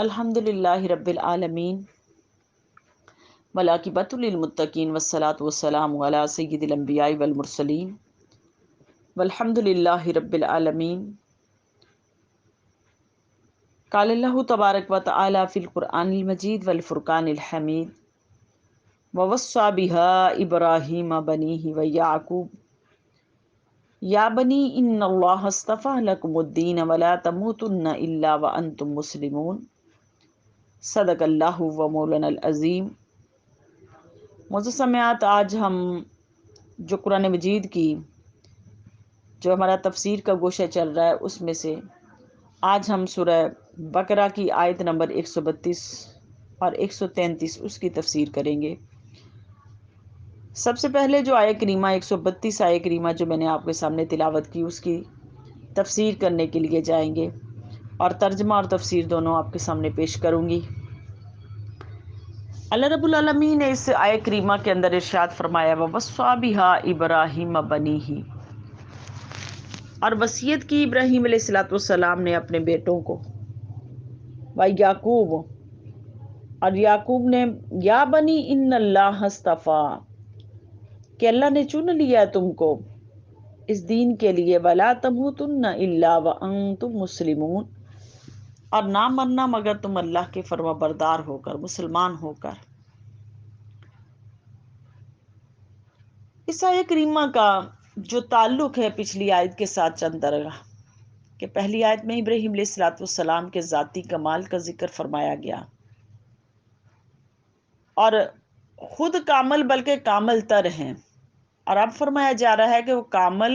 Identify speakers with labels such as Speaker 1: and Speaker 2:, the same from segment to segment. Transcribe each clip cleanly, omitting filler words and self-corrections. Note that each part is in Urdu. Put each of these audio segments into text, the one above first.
Speaker 1: الحمدللہ رب العالمین والعاقبۃ للمتقین والصلاۃ والسلام علی سید الانبیاء والمرسلین والحمدللہ رب العالمین۔ قال اللہ تبارک و تعالی فی القرآن المجید والفرقان الحمید ووصى بها ابراہیم بنیہ ویعقوب یا بنی ان اللہ اصطفى لکم الدین ولا تموتن الا وانتم مسلمون۔ صدق اللہ و مولانا العظیم۔ معزز سامعات، آج ہم جو قرآن مجید کی جو ہمارا تفسیر کا گوشہ چل رہا ہے اس میں سے آج ہم سورہ بقرہ کی آیت نمبر 132 اور 133 اس کی تفسیر کریں گے۔ سب سے پہلے جو آیت کریمہ 132 آیت کریمہ جو میں نے آپ کے سامنے تلاوت کی اس کی تفسیر کرنے کے لیے جائیں گے اور ترجمہ اور تفسیر دونوں آپ کے سامنے پیش کروں گی۔ اللہ رب العالمین نے اس آیت کریمہ کے اندر ارشاد فرمایا وَوَصَّىٰ بِهَا إِبْرَاهِيمَ بَنِيهِ، اور وصیت کی ابراہیم علیہ السلام نے اپنے بیٹوں کو، وَيَعْقُوبَ، اور یعقوب نے، یا بنی ان اللہ اصطفیٰ، کہ اللہ نے چن لیا تم کو اس دین کے لیے، وَلَا تَمُوتُنَّ إِلَّا وَأَنتُم مُّسْلِمُونَ، اور نہ مرنا مگر تم اللہ کے فرما بردار ہو کر، مسلمان ہو کر۔ اس آیت کریمہ کا جو تعلق ہے پچھلی آیت کے ساتھ چند درجہ کہ پہلی آیت میں ابراہیم علیہ السلام کے ذاتی کمال کا ذکر فرمایا گیا اور خود کامل بلکہ کامل تر ہیں، اور اب فرمایا جا رہا ہے کہ وہ کامل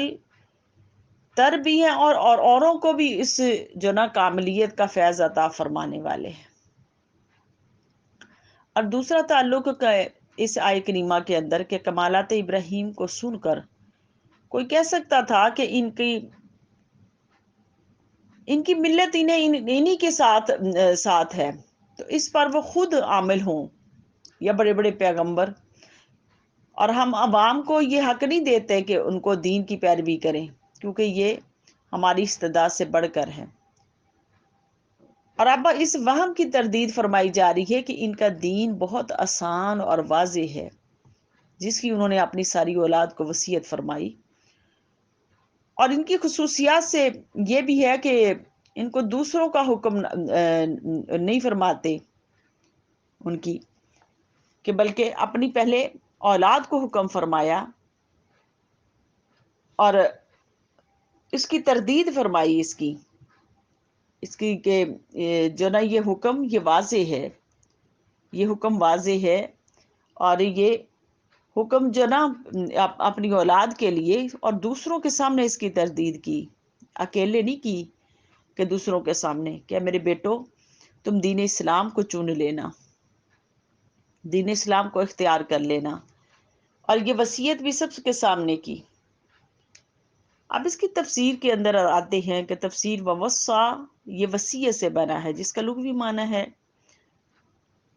Speaker 1: تر بھی ہیں اور اوروں کو بھی اس جو نا کاملیت کا فیض عطا فرمانے والے ہیں۔ اور دوسرا تعلق کا اس آیت کریمہ کے اندر کہ کمالات ابراہیم کو سن کر کوئی کہہ سکتا تھا کہ ان کی ملت انہی کے ساتھ ہے، تو اس پر وہ خود عامل ہوں یا بڑے بڑے پیغمبر، اور ہم عوام کو یہ حق نہیں دیتے کہ ان کو دین کی پیروی کریں، کیونکہ یہ ہماری استعداد سے بڑھ کر ہے۔ اور اب اس وہم کی تردید فرمائی جا رہی ہے کہ ان کا دین بہت آسان اور واضح ہے، جس کی انہوں نے اپنی ساری اولاد کو وصیت فرمائی، اور ان کی خصوصیات سے یہ بھی ہے کہ ان کو دوسروں کا حکم نہیں فرماتے ان کی، کہ بلکہ اپنی پہلے اولاد کو حکم فرمایا اور اس کی تردید فرمائی اس کی کہ جو نا یہ حکم یہ واضح ہے، یہ حکم واضح ہے، اور یہ حکم جو نا اپنی اولاد کے لیے اور دوسروں کے سامنے اس کی تردید کی، اکیلے نہیں کی کہ دوسروں کے سامنے کہ میرے بیٹو تم دین اسلام کو چن لینا، دین اسلام کو اختیار کر لینا، اور یہ وصیت بھی سب کے سامنے کی۔ اب اس کی تفسیر کے اندر آتے ہیں کہ تفسیر ووصّیٰ یہ وصیت سے بنا ہے، جس کا لغوی معنی ہے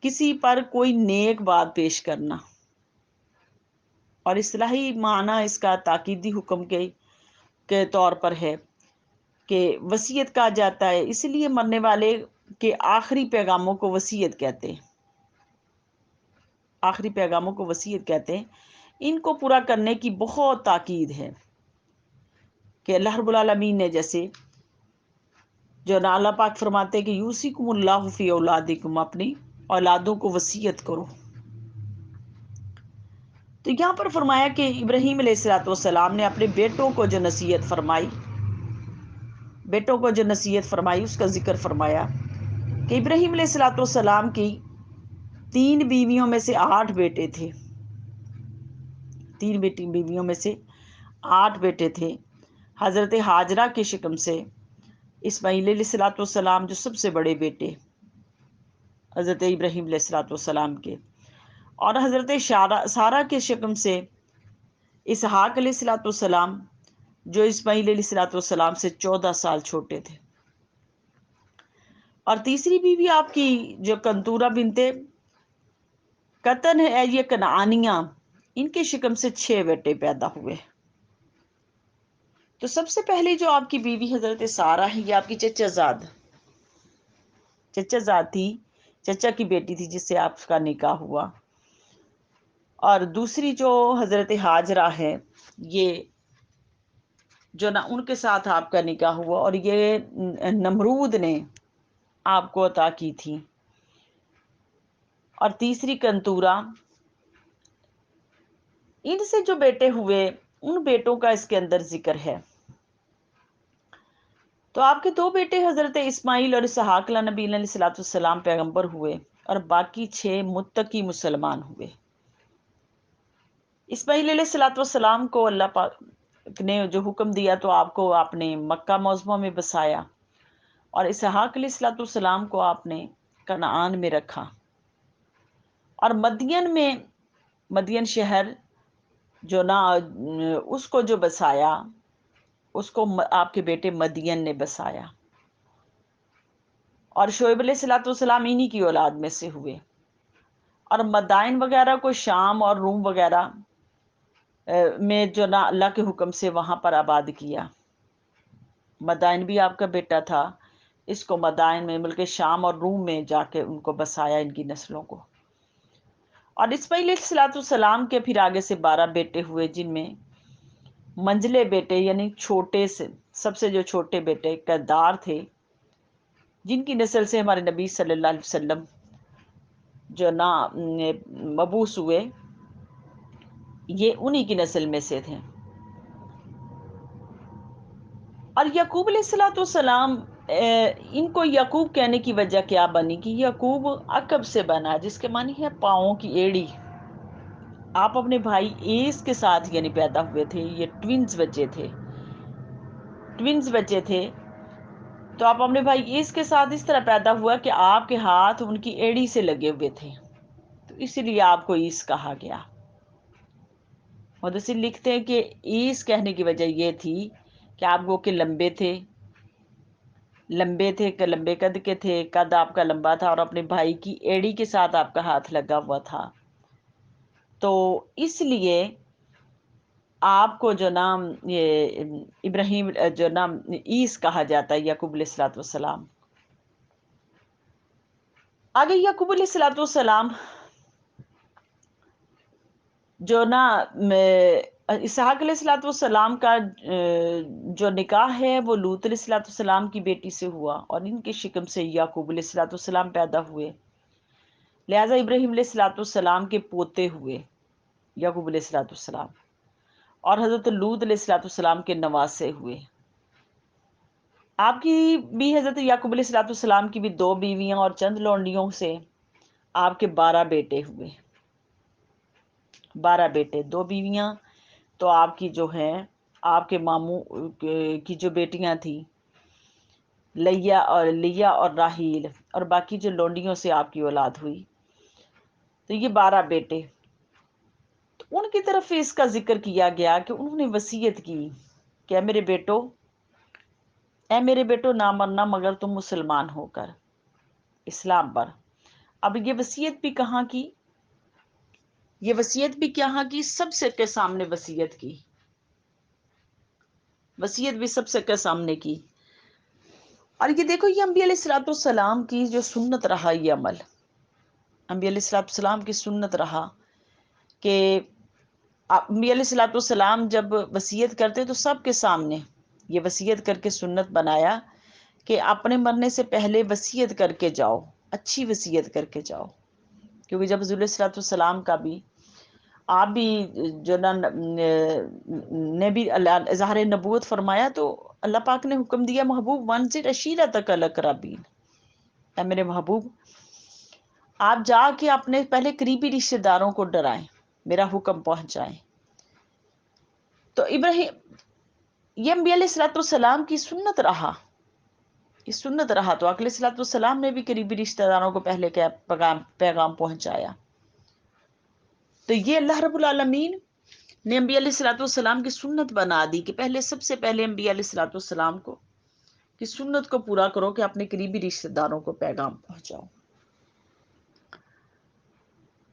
Speaker 1: کسی پر کوئی نیک بات پیش کرنا، اور اصطلاحی معنی اس کا تاکیدی حکم کے طور پر ہے کہ وصیت کہا جاتا ہے اس لیے مرنے والے کے آخری پیغاموں کو وصیت کہتے ہیں، آخری پیغاموں کو وصیت کہتے ہیں۔ ان کو پورا کرنے کی بہت تاکید ہے کہ اللہ رب العالمین نے جیسے جو اللہ پاک فرماتے ہیں کہ یوصیکم اللہ فی اولادکم، اپنی اولادوں کو وصیت کرو، تو یہاں پر فرمایا کہ ابراہیم علیہ السلام نے اپنے بیٹوں کو جو نصیحت فرمائی اس کا ذکر فرمایا کہ ابراہیم علیہ السلام کی 3 بیویوں میں سے 8 بیٹے تھے، 3 بیویوں میں سے 8 بیٹے تھے۔ حضرت ہاجرہ کی شکم سے اسماعیل علیہ السلام جو سب سے بڑے بیٹے حضرت ابراہیم علیہ السلام کے، اور حضرت سارہ کے شکم سے اسحاق علیہ السلام جو اسماعیل علیہ السلام سے 14 سال چھوٹے تھے، اور تیسری بیوی آپ کی جو کنتورہ بنت قطن ہے یہ کنعانیہ، ان کے شکم سے 6 بیٹے پیدا ہوئے۔ تو سب سے پہلے جو آپ کی بیوی حضرت سارہ ہے یہ آپ کی چچا چچا زاد تھی، چچا کی بیٹی تھی جس سے آپ کا نکاح ہوا، اور دوسری جو حضرت ہاجرہ ہے، یہ جو نا ان کے ساتھ آپ کا نکاح ہوا، اور یہ نمرود نے آپ کو عطا کی تھی، اور تیسری کنتورا۔ ان سے جو بیٹے ہوئے ان بیٹوں کا اس کے اندر ذکر ہے۔ تو آپ کے دو بیٹے حضرت اسماعیل اور اسحاق علیہ نبی علیہ الصلوۃ والسلام پیغمبر ہوئے، اور باقی 6 متقی مسلمان ہوئے۔ اسماعیل علیہ الصلوۃ والسلام کو اللہ پاک نے جو حکم دیا تو آپ کو آپ نے مکہ معظمہ میں بسایا، اور اسحاق علیہ الصلوۃ والسلام کو آپ نے کنعان میں رکھا، اور مدین شہر جو نا اس کو جو بسایا، اس کو آپ کے بیٹے مدین نے بسایا، اور شعیب علیہ الصلوۃ والسلام انہی کی اولاد میں سے ہوئے، اور مدائن وغیرہ کو شام اور روم وغیرہ میں جو نا اللہ کے حکم سے وہاں پر آباد کیا۔ مدائن بھی آپ کا بیٹا تھا، اس کو مدائن میں ملک شام اور روم میں جا کے ان کو بسایا، ان کی نسلوں کو۔ اور اسماعیل علیہ الصلوۃ والسلام کے پھر آگے سے 12 بیٹے ہوئے، جن میں منجلے بیٹے یعنی چھوٹے سے سب سے جو چھوٹے بیٹے کردار تھے، جن کی نسل سے ہمارے نبی صلی اللہ علیہ وسلم جو نا مبعوث ہوئے، یہ انہی کی نسل میں سے تھے۔ اور یعقوب علیہ الصلوۃ والسلام، ان کو یعقوب کہنے کی وجہ کیا بنی کہ یعقوب عقب سے بنا، جس کے معنی ہے پاؤں کی ایڑی۔ آپ اپنے بھائی عیس کے ساتھ یعنی پیدا ہوئے تھے، یہ ٹوینز بچے تھے، تو آپ اپنے بھائی عیس کے ساتھ اس طرح پیدا ہوا کہ آپ کے ہاتھ ان کی ایڑی سے لگے ہوئے تھے، تو اسی لیے آپ کو عیس کہا گیا۔ مدثر لکھتے ہیں کہ عیس کہنے کی وجہ یہ تھی کہ آپ وہ کہ لمبے تھے، لمبے قد کے تھے، قد آپ کا لمبا تھا، اور اپنے بھائی کی ایڑی کے ساتھ آپ کا ہاتھ لگا ہوا تھا، تو اس لیے آپ کو جو نام یہ ابراہیم جو نام عیس کہا جاتا ہے، یعقوب علیہ الصلوۃ والسلام۔ آگے یعقوب علیہ الصلوۃ والسلام جو نا اسحاق علیہ الصلوۃ والسلام کا جو نکاح ہے وہ لوط علیہ الصلوۃ والسلام کی بیٹی سے ہوا، اور ان کے شکم سے یعقوب علیہ الصلوۃ والسلام پیدا ہوئے، لہذا ابراہیم علیہ الصلوۃ والسلام کے پوتے ہوئے یعقوب علیہ الصلوۃ والسلام، اور حضرت لوط علیہ الصلوۃ والسلام کے نواسے ہوئے۔ آپ کی بھی حضرت یعقوب علیہ الصلوۃ والسلام کی بھی 2 بیویاں اور چند لونڈیوں سے آپ کے 12 بیٹے ہوئے، 12 بیٹے، 2 بیویاں تو آپ کی جو ہیں آپ کے ماموں کی جو بیٹیاں تھیں لیا اور راحیل، اور باقی جو لونڈیوں سے آپ کی اولاد ہوئی، تو یہ 12 بیٹے۔ تو ان کی طرف اس کا ذکر کیا گیا کہ انہوں نے وصیت کی کہ اے میرے بیٹو نہ مرنا مگر تم مسلمان ہو کر اسلام پر۔ اب یہ وصیت بھی کہاں کی؟ یہ وصیت بھی کہاں کی؟ سب سے کے سامنے وصیت کی، وصیت بھی سب سے کے سامنے کی۔ اور یہ دیکھو، یہ انبیاء علیہ الصلوۃ والسلام کی جو سنت رہا، یہ عمل انبیاء علیہ الصلوۃ والسلام کی سنت رہا کہ انبیاء علیہ الصلوۃ والسلام جب وصیت کرتے تو سب کے سامنے یہ وصیت کر کے سنت بنایا کہ اپنے مرنے سے پہلے وصیت کر کے جاؤ، اچھی وصیت کر کے جاؤ، کیونکہ جب حضور علیہ الصلوۃ والسلام کا بھی آپ بھی جو نے بھی اظہار نبوت فرمایا تو اللہ پاک نے حکم دیا محبوب وانذر عشیرتک الاقربین، اے میرے محبوب آپ جا کے اپنے پہلے قریبی رشتہ داروں کو ڈرائیں، میرا حکم پہنچائیں۔ تو ابراہیم یہ انبیاء علیہ الصلوۃ والسلام کی سنت رہا، یہ سنت رہا، تو علیہ الصلوۃ والسلام نے بھی قریبی رشتہ داروں کو پہلے کیا پیغام پہنچایا۔ تو یہ اللہ رب العالمین نے انبیاء علیہ الصلوۃ والسلام کی سنت بنا دی کہ پہلے سب سے پہلے انبیاء علیہ الصلوۃ والسلام کو کی سنت کو پورا کرو کہ اپنے قریبی رشتہ داروں کو پیغام پہنچاؤ۔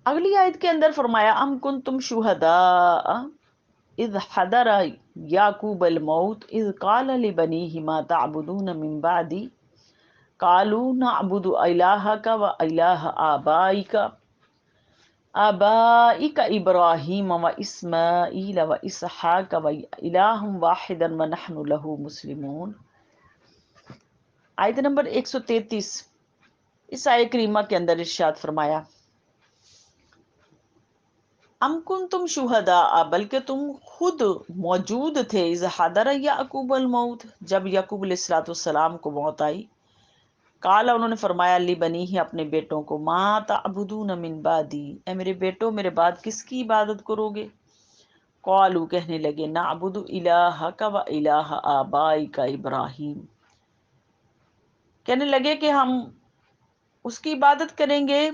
Speaker 1: اگلی آیت کے اندر فرمایا ام کنتم شہداء اذ حضر یعقوب الموت اذ قال لبنیہ ما تعبدون من بعدی قالوا نعبد الہک و الہ آبائک ابراہیم و اسماعیل و اسحاق و الہ واحدا و نحن لہ مسلمون۔ آیت نمبر 133۔ اس آیت کریمہ کے اندر ارشاد فرمایا، ام کنتم شہداء، بلکہ تم خود موجود تھے، اذ حضر یعقوب الموت، جب یعقوب علیہ الصلوۃ والسلام کو موت آئی، قال، انہوں نے فرمایا، لی بنی ہی، اپنے بیٹوں کو، ما تعبدون من بعدی، اے میرے بیٹوں میرے بعد کس کی عبادت کرو گے؟ قالوا، کہنے لگے، نعبد الہک و الہ آبائک ابراہیم، کہنے لگے کہ ہم اس کی عبادت کریں گے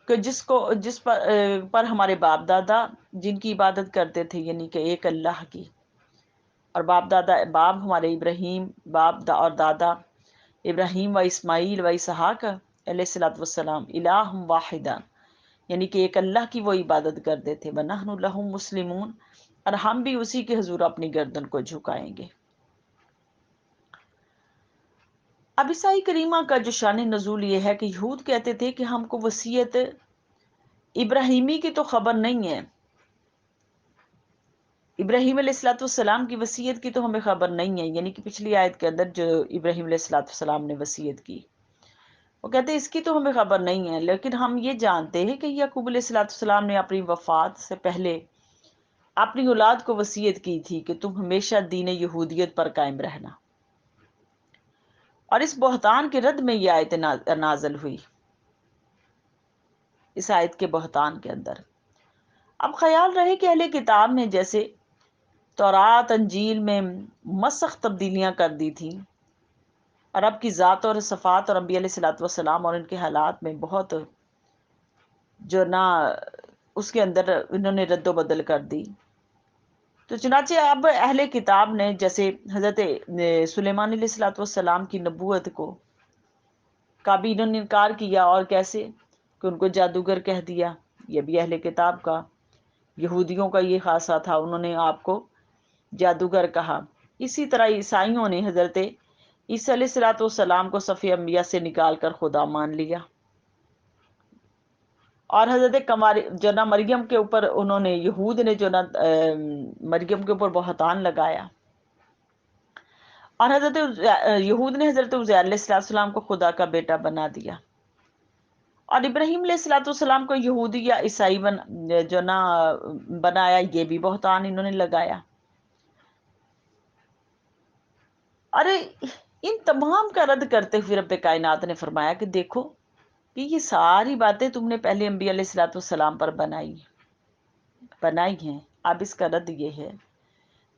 Speaker 1: کہ جس پر ہمارے باپ دادا جن کی عبادت کرتے تھے، یعنی کہ ایک اللہ کی، اور باپ ہمارے ابراہیم، اور دادا ابراہیم و اسماعیل و اسحاق علیہ الصلوۃ والسلام، الہ واحدہ، یعنی کہ ایک اللہ کی وہ عبادت کرتے تھے، وَنَحْنُ لَهُ مُسْلِمُونَ، اور ہم بھی اسی کے حضور اپنی گردن کو جھکائیں گے۔ اب عیسائی کریمہ کا جو شان نزول یہ ہے کہ یہود کہتے تھے کہ ہم کو وصیت ابراہیمی کی تو خبر نہیں ہے، ابراہیم علیہ الصلوۃ والسلام کی وصیت کی تو ہمیں خبر نہیں ہے، یعنی کہ پچھلی آیت کے اندر جو ابراہیم علیہ الصلوۃ والسلام نے وصیت کی، وہ کہتے ہیں اس کی تو ہمیں خبر نہیں ہے، لیکن ہم یہ جانتے ہیں کہ یعقوب علیہ الصلوۃ والسلام نے اپنی وفات سے پہلے اپنی اولاد کو وصیت کی تھی کہ تم ہمیشہ دین یہودیت پر قائم رہنا، اور اس بہتان کے رد میں یہ آیت نازل ہوئی، اس آیت کے بہتان کے اندر۔ اب خیال رہے کہ اہل کتاب نے جیسے تورات انجیل میں مسخ تبدیلیاں کر دی تھیں، اور اب کی ذات اور صفات اور انبیاء علیہ الصلوۃ والسلام اور ان کے حالات میں بہت جو نا اس کے اندر انہوں نے رد و بدل کر دی، تو چنانچہ اب اہل کتاب نے جیسے حضرت سلیمان علیہ الصلوۃ والسلام کی نبوت کا بھی انہوں نے انکار کیا، اور کیسے کہ ان کو جادوگر کہہ دیا، یہ بھی اہل کتاب کا، یہودیوں کا یہ خاصہ تھا، انہوں نے آپ کو جادوگر کہا۔ اسی طرح عیسائیوں نے حضرت عیسیٰ علیہ الصلوۃ والسلام کو صف انبیاء سے نکال کر خدا مان لیا، اور حضرت جو نا مریم کے اوپر انہوں نے، یہود نے جو نا مریم کے اوپر بہتان لگایا، اور یہود نے حضرت عزیر علیہ السلام کو خدا کا بیٹا بنا دیا، اور ابراہیم علیہ الصلوۃ والسلام کو یہودی یا عیسائی جو نا بنایا، یہ بھی بہتان انہوں نے لگایا۔ ارے ان تمام کا رد کرتے ہوئے رب کائنات نے فرمایا کہ دیکھو کہ یہ ساری باتیں تم نے پہلے انبیاء علیہ الصلوۃ والسلام پر بنائی ہیں، اب اس کا رد یہ ہے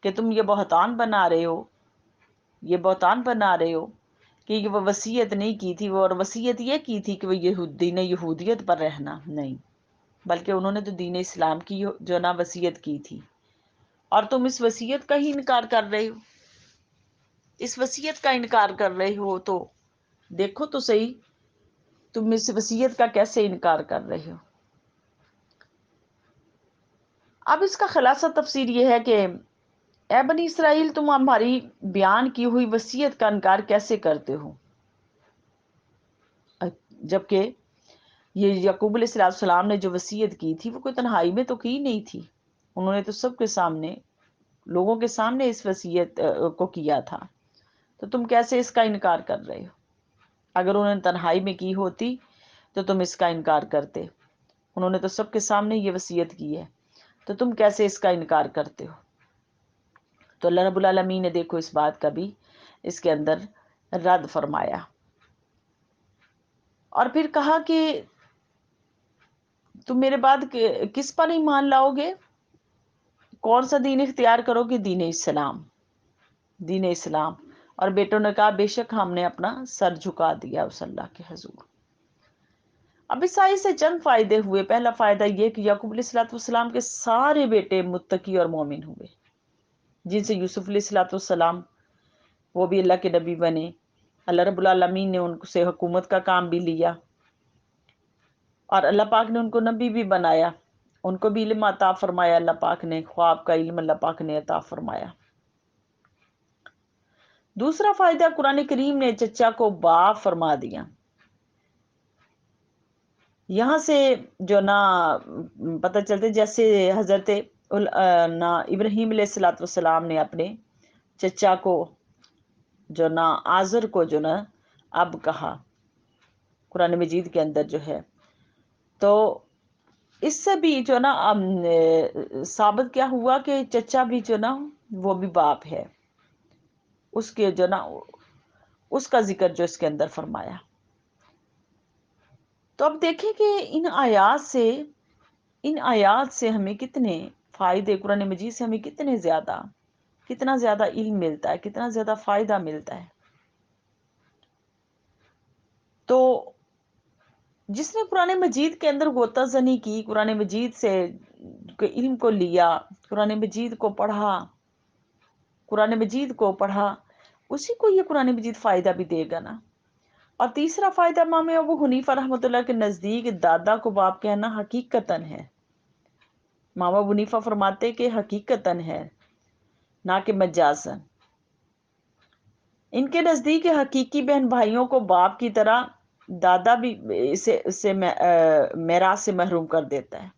Speaker 1: کہ تم یہ بہتان بنا رہے ہو، کہ یہ وہ وصیت نہیں کی تھی، اور وصیت یہ کی تھی کہ وہ دین یہودیت پر رہنا، نہیں، بلکہ انہوں نے تو دین اسلام کی جو نا وصیت کی تھی، اور تم اس وصیت کا ہی انکار کر رہے ہو، اس وصیت کا انکار کر رہے ہو، تو دیکھو تو صحیح تم اس وصیت کا کیسے انکار کر رہے ہو۔ اب اس کا خلاصہ تفسیر یہ ہے کہ اے بنی اسرائیل، تم ہماری بیان کی ہوئی وصیت کا انکار کیسے کرتے ہو، جبکہ یہ یعقوب علیہ السلام نے جو وصیت کی تھی وہ کوئی تنہائی میں تو کی نہیں تھی، انہوں نے تو سب کے سامنے، لوگوں کے سامنے اس وصیت کو کیا تھا، تو تم کیسے اس کا انکار کر رہے ہو؟ اگر انہوں نے تنہائی میں کی ہوتی تو تم اس کا انکار کرتے، انہوں نے تو سب کے سامنے یہ وصیت کی ہے، تو تم کیسے اس کا انکار کرتے ہو؟ تو اللہ رب العالمین نے دیکھو اس بات کا بھی اس کے اندر رد فرمایا، اور پھر کہا کہ تم میرے بعد کس پر ایمان لاؤ گے، کون سا دین اختیار کرو گے؟ دین اسلام۔ اور بیٹوں نے کہا بے شک ہم نے اپنا سر جھکا دیا اس اللہ کے حضور۔ اب اس آیت سے چند فائدے ہوئے۔ پہلا فائدہ یہ کہ یعقوب علیہ الصلوۃ والسلام کے سارے بیٹے متقی اور مومن ہوئے، جن سے یوسف علیہ الصلوۃ والسلام وہ بھی اللہ کے نبی بنے، اللہ رب العالمین نے ان سے حکومت کا کام بھی لیا، اور اللہ پاک نے ان کو نبی بھی بنایا، ان کو بھی علم عطا فرمایا، اللہ پاک نے خواب کا علم اللہ پاک نے عطا فرمایا۔ دوسرا فائدہ، قرآن کریم نے چچا کو باپ فرما دیا۔ یہاں سے جو نا پتہ چلتے جیسے حضرت ابراہیم علیہ السلام نے اپنے چچا کو جو نا آزر کو جو نا اب کہا قرآن مجید کے اندر جو ہے، تو اس سے بھی جو نا ثابت کیا ہوا کہ چچا بھی جو نا وہ بھی باپ ہے، اس کے جو نا اس کا ذکر جو اس کے اندر فرمایا۔ تو اب دیکھیں کہ ان آیات سے ہمیں کتنے فائدے، قرآن مجید سے ہمیں کتنا زیادہ علم ملتا ہے، کتنا زیادہ فائدہ ملتا ہے۔ تو جس نے قرآن مجید کے اندر غوطہ زنی کی، قرآن مجید سے علم کو لیا، قرآن مجید کو پڑھا، اسی کو یہ قرآن مجید فائدہ بھی دے گا نا۔ اور تیسرا فائدہ، امام ابو حنیفہ رحمۃ اللہ کے نزدیک دادا کو باپ کہنا حقیقتاً ہے۔ امام ابو حنیفہ فرماتے کہ حقیقتاً ہے، نہ کہ مجازاً۔ ان کے نزدیک حقیقی بہن بھائیوں کو باپ کی طرح دادا بھی اسے میراث سے محروم کر دیتا ہے۔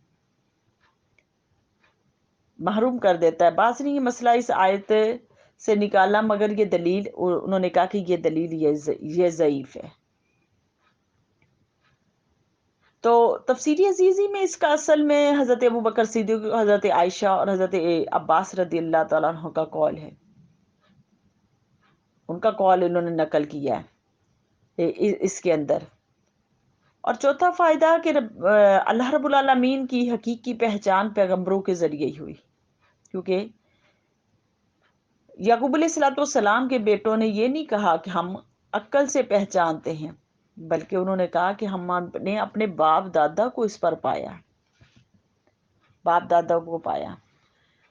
Speaker 1: بعض نے یہ مسئلہ اس آیت سے نکالا، مگر یہ دلیل، انہوں نے کہا کہ یہ دلیل یہ ضعیف ہے۔ تو تفسیری عزیزی میں اس کا اصل میں حضرت ابوبکر صدیق، حضرت عائشہ اور حضرت عباس رضی اللہ تعالیٰ عنہ کا قول ہے، ان کا قول انہوں نے نقل کیا ہے اس کے اندر۔ اور چوتھا فائدہ کہ اللہ رب العالمین کی حقیقی پہچان پیغمبروں کے ذریعے ہی ہوئی، کیونکہ یعقوب علیہ السلام کے بیٹوں نے یہ نہیں کہا کہ ہم عقل سے پہچانتے ہیں، بلکہ انہوں نے کہا کہ ہم نے اپنے باپ دادا کو اس پر پایا،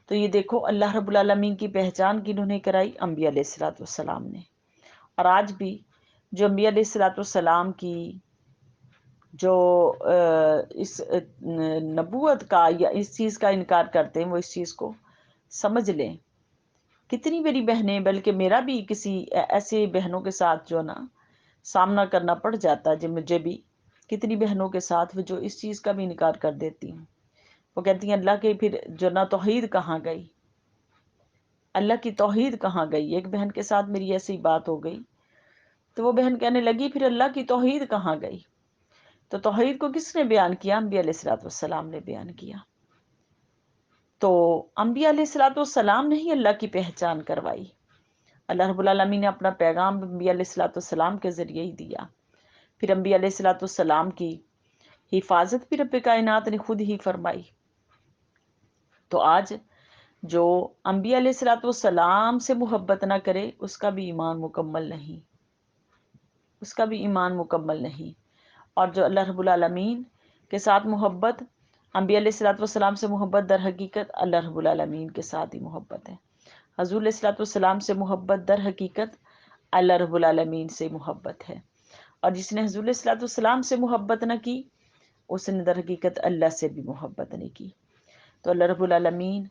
Speaker 1: تو یہ دیکھو اللہ رب العالمین کی پہچان کنہوں نے کرائی؟ انبیاء علیہ السلام نے۔ اور آج بھی جو انبیاء علیہ السلام کی جو اس نبوت کا یا اس چیز کا انکار کرتے ہیں، وہ اس چیز کو سمجھ لیں۔ کتنی میری بہنیں، بلکہ میرا بھی کسی ایسے بہنوں کے ساتھ جو نا سامنا کرنا پڑ جاتا ہے، جو مجھے بھی کتنی بہنوں کے ساتھ جو اس چیز کا بھی انکار کر دیتی ہیں۔ وہ کہتی ہیں اللہ کے پھر جو نا توحید کہاں گئی، اللہ کی توحید کہاں گئی؟ ایک بہن کے ساتھ میری ایسی بات ہو گئی، تو وہ بہن کہنے لگی پھر اللہ کی توحید کہاں گئی؟ تو توحید کو کس نے بیان کیا؟ انبیاء علیہ السلام نے بیان کیا۔ تو انبیاء علیہ السلام نے ہی اللہ کی پہچان کروائی۔ اللہ رب العالمین نے اپنا پیغام انبیاء علیہ السلام کے ذریعے ہی دیا۔ پھر انبیاء علیہ السلام کی حفاظت بھی رب کائنات نے خود ہی فرمائی۔ تو آج جو انبیاء علیہ السلام سے محبت نہ کرے، اس کا بھی ایمان مکمل نہیں۔ اور جو اللہ رب العالمین کے ساتھ محبت، انبیاء علیہ السلام سے محبت، در حقیقت اللہ رب العالمین کے ساتھ ہی محبت ہے۔ حضور علیہ السلام سے محبت در حقیقت اللہ رب العالمین سے محبت ہے۔ اور جس نے حضور علیہ السلام سے محبت نہ کی، اس نے در حقیقت اللہ سے بھی محبت نہیں کی۔ تو اللہ رب العالمین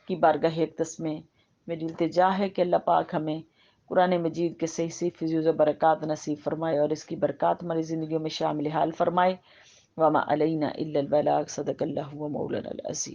Speaker 1: کی بارگاہ اقدس میں میری التجا ہے کہ اللہ پاک ہمیں قرآن مجید کے صحیح فیض و برکات نصیب فرمائے، اور اس کی برکات ہماری زندگیوں میں شامل حال فرمائے۔ وما علینا الا البلاغ، صدق اللہ و مولانا العظیم۔